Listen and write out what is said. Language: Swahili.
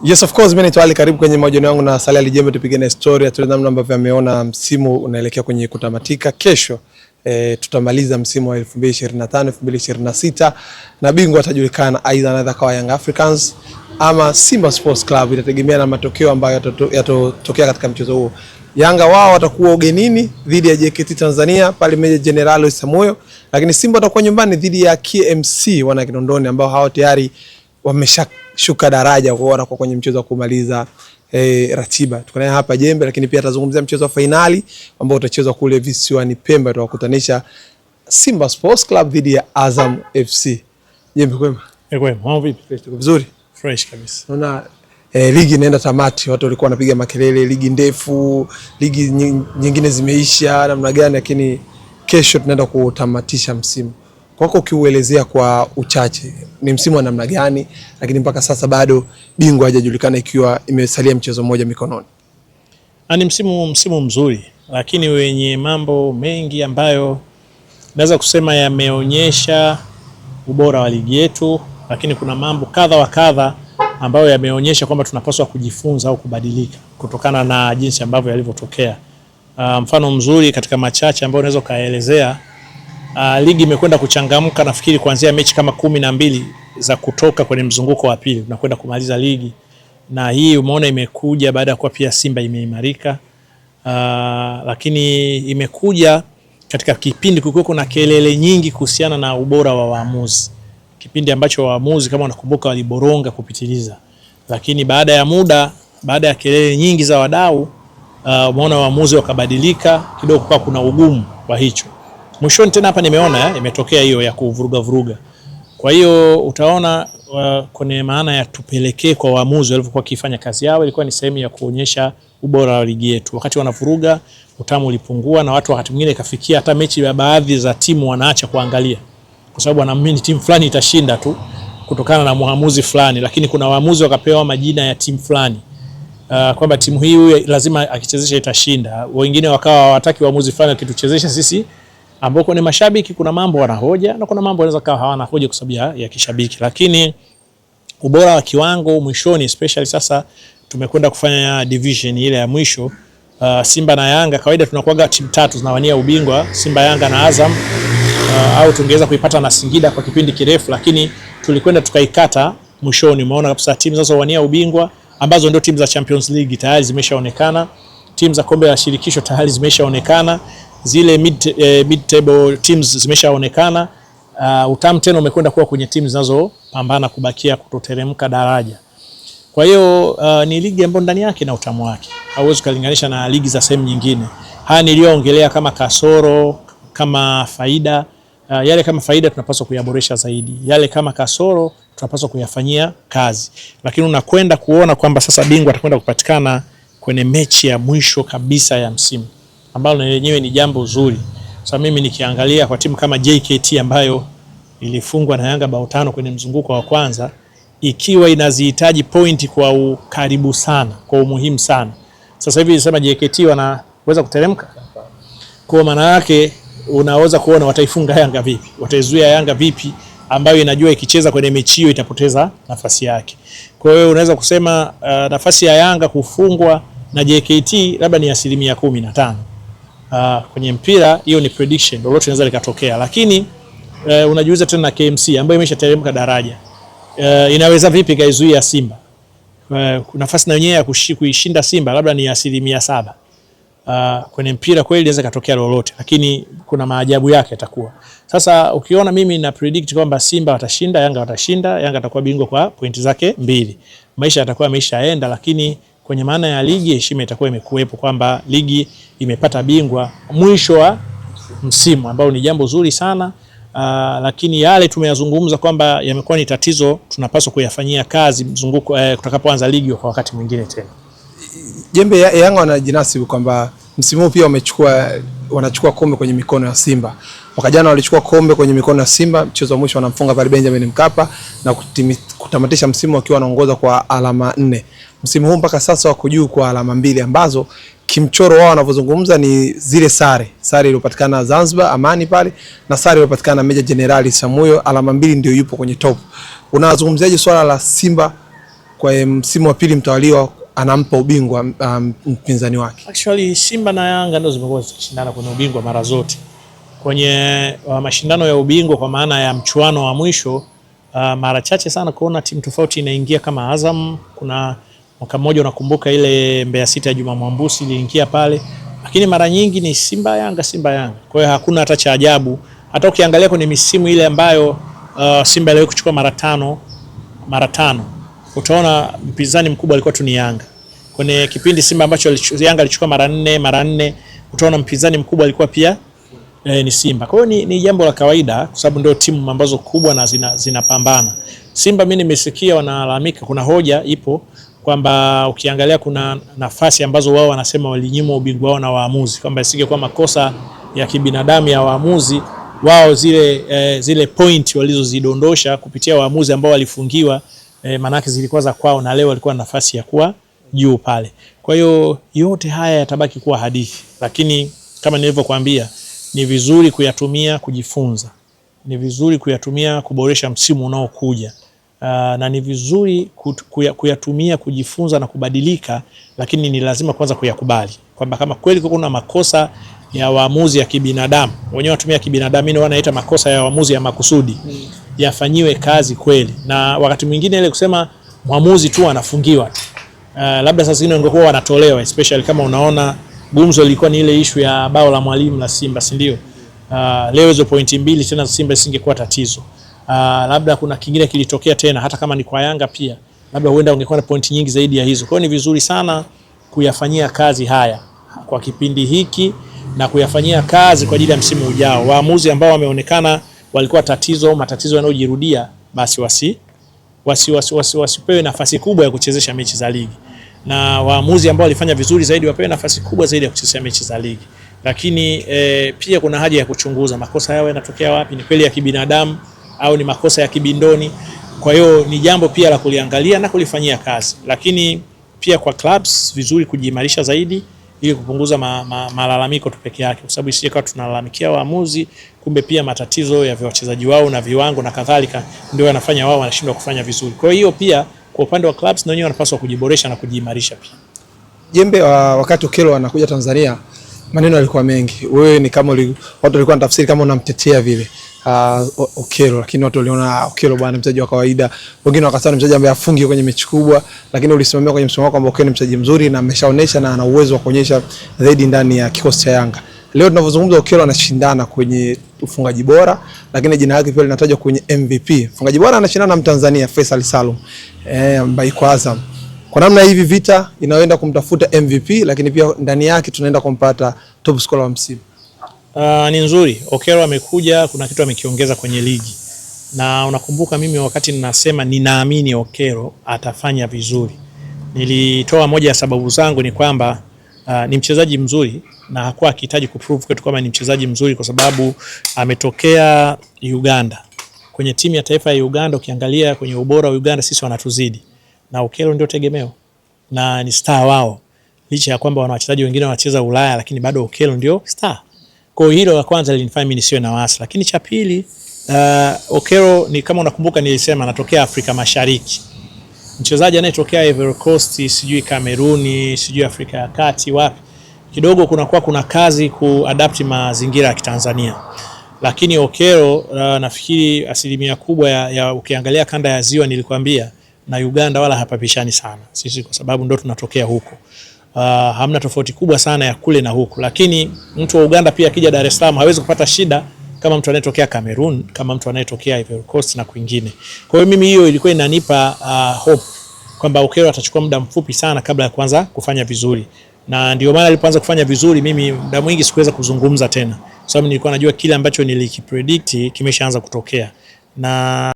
Yes, of course, mimi ni karibu kwenye mahojiano yangu na Saleh Alijembe, tupigane historia tu namna ambavyo ameona msimu unaelekea kwenye kutamatika. Kesho tutamaliza msimu wa 2025 2026 na bingwa atajulikana, aidha anaweza kawa Young Africans ama Simba Sports Club, itategemea na matokeo ambayo yatatokea katika mchezo huo. Yanga wao watakuwa ugenini dhidi ya JKT Tanzania pale Meja General Isamuhyo, lakini Simba watakuwa nyumbani dhidi ya KMC wana Kinondoni ambao hao tayari wameshashuka daraja kwa wanakuwa kwenye mchezo wa kumaliza ratiba. Tukanaye hapa Jembe, lakini pia atazungumzia mchezo wa finali ambao utachezwa kule visiwani Pemba, tutakutanisha Simba Sports Club dhidi ya Azam FC. Jembe kwema? Kwema, mambo vipi? Vizuri? Fresh kabisa. Naona ligi inaenda tamati, watu walikuwa wanapiga makelele, ligi ndefu, ligi nyingine zimeisha namna gani, lakini kesho tunaenda kutamatisha msimu. Kwako ukiuelezea kwa uchache, ni msimu wa namna gani, lakini mpaka sasa bado bingwa hajajulikana ikiwa imesalia mchezo mmoja mikononi? Ni msimu mzuri, lakini wenye mambo mengi ambayo naweza kusema yameonyesha ubora wa ligi yetu, lakini kuna mambo kadha wa kadha ambayo yameonyesha kwamba tunapaswa kujifunza au kubadilika kutokana na jinsi ambavyo yalivyotokea. Mfano mzuri katika machache ambayo naweza kaelezea, ligi imekwenda kuchangamka nafikiri kuanzia mechi kama 12 za kutoka kwenye mzunguko wa pili tunakwenda kumaliza ligi, na hii umeona imekuja baada ya kuwa pia Simba imeimarika, lakini imekuja katika kipindi kulikuwa kuna kelele nyingi kuhusiana na ubora wa waamuzi, kipindi ambacho waamuzi kama unakumbuka waliboronga kupitiliza, lakini baada ya muda, baada ya kelele nyingi za wadau, umeona waamuzi wakabadilika kidogo, kwa kuna ugumu wa hicho. Mwishoni tena hapa nimeona imetokea hiyo ya kuvuruga. Kwa hiyo utaona kwenye maana ya tupelekee kwa waamuzi walivyokuwa kifanya kazi yao, ilikuwa ni sehemu ya kuonyesha ubora wa ligi yetu. Wakati wanavuruga, utamu ulipungua na watu wakati mwingine ikafikia hata mechi ya baadhi za timu wanaacha kuangalia, kwa sababu wanaamini timu fulani itashinda tu kutokana na muamuzi fulani, lakini kuna waamuzi wakapewa majina ya timu fulani, kwamba timu hii lazima akichezesha itashinda. Wengine wakawa hawataki waamuzi fulani akituchezesha sisi ambao ni mashabiki, kuna mambo wanahoja na kuna mambo wanaweza kawa hawana hoja kwa sababu ya kishabiki. Lakini ubora wa kiwango mwishoni, especially sasa tumekwenda kufanya division ile ya mwisho, Simba na Yanga, kawaida tunakuaga timu tatu zinawania ubingwa, Simba, Yanga na Azam, au tungeweza kuipata na Singida kwa kipindi kirefu, lakini tulikwenda tukaikata mwishoni. Umeona kabisa timu zinazowania ubingwa ambazo ndio timu za Champions League tayari zimeshaonekana, timu za kombe la shirikisho tayari zimeshaonekana, zile mid table teams zimeshaonekana. Utamu tena umekwenda kuwa kwenye timu zinazopambana kubakia kutoteremka daraja. Kwa hiyo ni ligi ambayo ndani yake na utamu wake, hauwezi kulinganisha na ligi za sehemu nyingine. Haya nilioongelea kama kasoro, kama faida, yale kama faida tunapaswa kuyaboresha zaidi, yale kama kasoro tunapaswa kuyafanyia kazi. Lakini unakwenda kuona kwamba sasa bingwa atakwenda kupatikana kwenye mechi ya mwisho kabisa ya msimu, ambalo lenyewe ni jambo zuri. Sasa mimi nikiangalia kwa timu kama JKT ambayo ilifungwa na Yanga bao 5 kwenye mzunguko wa kwanza, ikiwa inazihitaji point kwa ukaribu sana, kwa umuhimu sana, sasa hivi nisema JKT wanaweza kuteremka. Kwa maana yake unaweza kuona wataifunga Yanga vipi, wataizuia Yanga vipi ambayo inajua ikicheza kwenye mechi hiyo itapoteza nafasi yake. Kwa hiyo unaweza kusema nafasi ya Yanga kufungwa na JKT labda ni 15%. Kwenye mpira hiyo ni prediction, lolote linaweza likatokea, lakini unajiuliza tena na KMC ambayo imeshateremka daraja, inaweza vipi kaizuia Simba? Nafasi na yenyewe ya kuishinda Simba labda ni 7%. Kwenye mpira kweli inaweza katokea lolote, lakini kuna maajabu yake yatakuwa. Sasa ukiona mimi na predict kwamba Simba watashinda, Yanga watashinda, Yanga atakuwa bingwa kwa pointi zake 2, maisha yatakuwa yameishaenda. Lakini kwenye maana ya ligi, heshima itakuwa imekuwepo kwamba ligi imepata bingwa mwisho wa msimu, ambao ni jambo zuri sana. Lakini yale tumeyazungumza kwamba yamekuwa ni tatizo, tunapaswa kuyafanyia kazi mzunguko tutakapoanza ligi kwa wakati mwingine tena. Jembe, Yanga wanajinasibu kwamba msimu huu pia wanachukua kombe kwenye mikono ya Simba. Wakajana walichukua kombe kwenye mikono ya Simba, mchezo wa mwisho wanamfunga pale Benjamin Mkapa na kutamatisha msimu wakiwa wanaongoza kwa alama 4. Msimu huu mpaka sasa wako juu kwa alama 2 ambazo kimchoro wao wanavyozungumza ni zile sare iliyopatikana Zanzibar Amani pale na sare iliyopatikana Meja General Isamuhyo, alama 2 ndio yupo kwenye top. Unazungumziaje swala la Simba kwa msimu wa pili mtawaliwa anampa ubingwa mpinzani wake? Actually Simba na Yanga ndio zimekuwa zikishindana kwenye ubingwa mara zote. Kwenye mashindano ya ubingwa kwa maana ya mchuano wa mwisho, mara chache sana kuona timu tofauti inaingia kama Azam. Kuna mwaka mmoja unakumbuka ile Mbeya City ya Juma Mwambusi iliingia pale, lakini mara nyingi ni Simba Yanga, Simba Yanga. Kwa hiyo hakuna hata cha ajabu. Hata ukiangalia kwenye misimu ile ambayo Simba iliwahi kuchukua mara tano, utaona mpinzani mkubwa alikuwa tu ni Yanga. Kwenye kipindi Simba ambacho Yanga alichukua mara nne, utaona mpinzani mkubwa alikuwa pia ni Simba. Kwa hiyo ni jambo la kawaida kwa sababu ndio timu ambazo kubwa na zinapambana. Simba mimi nimesikia wanalalamika, kuna hoja ipo kwamba ukiangalia kuna nafasi ambazo wao wanasema walinyimwa ubingwa wao na waamuzi, kwamba isingekuwa makosa ya kibinadamu ya waamuzi wao, zile point walizozidondosha kupitia waamuzi ambao walifungiwa, manake zilikuwa za kwao na leo walikuwa na nafasi ya kuwa juu pale. Kwa hiyo yote haya yatabaki kuwa hadithi, lakini kama nilivyokuambia ni vizuri kuyatumia kujifunza, ni vizuri kuyatumia kuboresha msimu unaokuja, na ni vizuri kuyatumia kujifunza na kubadilika, lakini ni lazima kwanza kuyakubali kwamba kama kweli kuna makosa ya waamuzi ya kibinadamu, wenyewe watumia kibinadamu, ni wanaita makosa ya waamuzi ya makusudi, yafanyiwe kazi kweli. Na wakati mwingine ile kusema mwamuzi tu anafungiwa, labda sasa zingine ungekuwa wanatolewa, especially kama unaona gumzo ilikuwa ni ile issue ya bao la Mwalimu la Simba, si ndio? Leo hizo pointi mbili tena Simba isingekuwa tatizo. Labda kuna kingine kilitokea tena, hata kama ni kwa Yanga pia, labda huenda ungekuwa na pointi nyingi zaidi ya hizo. Kwa hiyo ni vizuri sana kuyafanyia kazi haya kwa kipindi hiki na kuyafanyia kazi kwa ajili ya msimu ujao. Waamuzi ambao wameonekana walikuwa matatizo yanayojirudia, basi wasipewe nafasi kubwa ya kuchezesha mechi za ligi, na waamuzi ambao walifanya vizuri zaidi wapewe nafasi kubwa zaidi ya kuchezesha mechi za ligi. Lakini pia kuna haja ya kuchunguza makosa yao yanatokea wapi, ni kweli ya kibinadamu au ni makosa ya kibindoni. Kwa hiyo ni jambo pia la kuliangalia na kulifanyia kazi, lakini pia kwa clubs vizuri kujiimarisha zaidi ili kupunguza malalamiko tu peke yake, kwa sababu isije kama tunalalamikia waamuzi kumbe pia matatizo ya wachezaji wao na viwango na kadhalika ndio yanafanya wao wanashindwa kufanya vizuri. Kwa hiyo pia kwa upande wa clubs na wenyewe wanapaswa kujiboresha na kujiimarisha pia. Jembe, wakati Okello anakuja Tanzania maneno yalikuwa mengi. Wewe ni kama watu walikuwa wanatafsiri kama unamtetea vile Okello, lakini watu waliona Okello bwana mchezaji wa kawaida. Wengine wakasema mchezaji ambaye afungi kwenye mechi kubwa, lakini ulisimamia kwenye msimamo kwamba Okello ni mchezaji mzuri na ameshaonesha na ana uwezo wa kuonyesha zaidi ndani ya kikosi cha Yanga. Leo tunavyozungumza Okello anashindana kwenye ufungaji bora, lakini jina lake pia linatajwa kwenye MVP. Ufungaji bora anashindana na Mtanzania Faisal Salum ambaye kwa Azam. Kwa namna hivi vita inaenda kumtafuta MVP, lakini pia ndani yake tunaenda kumpata top scorer wa msimu. Ni nzuri. Okello amekuja, kuna kitu amekiongeza kwenye ligi. Na unakumbuka mimi wakati ninasema ninaamini Okello atafanya vizuri, nilitoa moja ya sababu zangu ni kwamba ni mchezaji mzuri na hakuwa akihitaji kuprove kwetu kama ni mchezaji mzuri, kwa sababu ametokea Uganda. Kwenye timu ya taifa ya Uganda ukiangalia kwenye ubora wa Uganda sisi wanatuzidi, na Okello ndio tegemeo na ni star wao, licha ya kwamba wana wachezaji wengine wanacheza Ulaya, lakini bado Okello ndio star. Kwa hiyo hilo la kwanza lilinifanya mimi nisiwe na wasi. Lakini cha pili, Okello ni kama unakumbuka nilisema anatokea Afrika Mashariki. Mchezaji anayetokea Ivory Coast, sijui Kameruni, sijui Afrika ya Kati wapi, kidogo kuna kazi kuadapt mazingira ya Kitanzania. Lakini Okello nafikiri asilimia kubwa ya ukiangalia kanda ya Ziwa nilikwambia na Uganda wala hapapishani sana. Sisi kwa sababu ndo tunatokea huko. Hamna tofauti kubwa sana ya kule na huku, lakini mtu wa Uganda pia akija Dar es Salaam hawezi kupata shida kama mtu anayetokea Cameroon, kama mtu anayetokea Ivory Coast na kwingine. Kwa hiyo mimi hiyo ilikuwa inanipa hope kwamba Okello atachukua muda mfupi sana kabla ya kuanza kufanya vizuri. Na ndio maana alipoanza kufanya vizuri mimi muda mwingi sikuweza kuzungumza tena, kwa sababu nilikuwa najua kile ambacho nilikipredict kimeshaanza kutokea. Na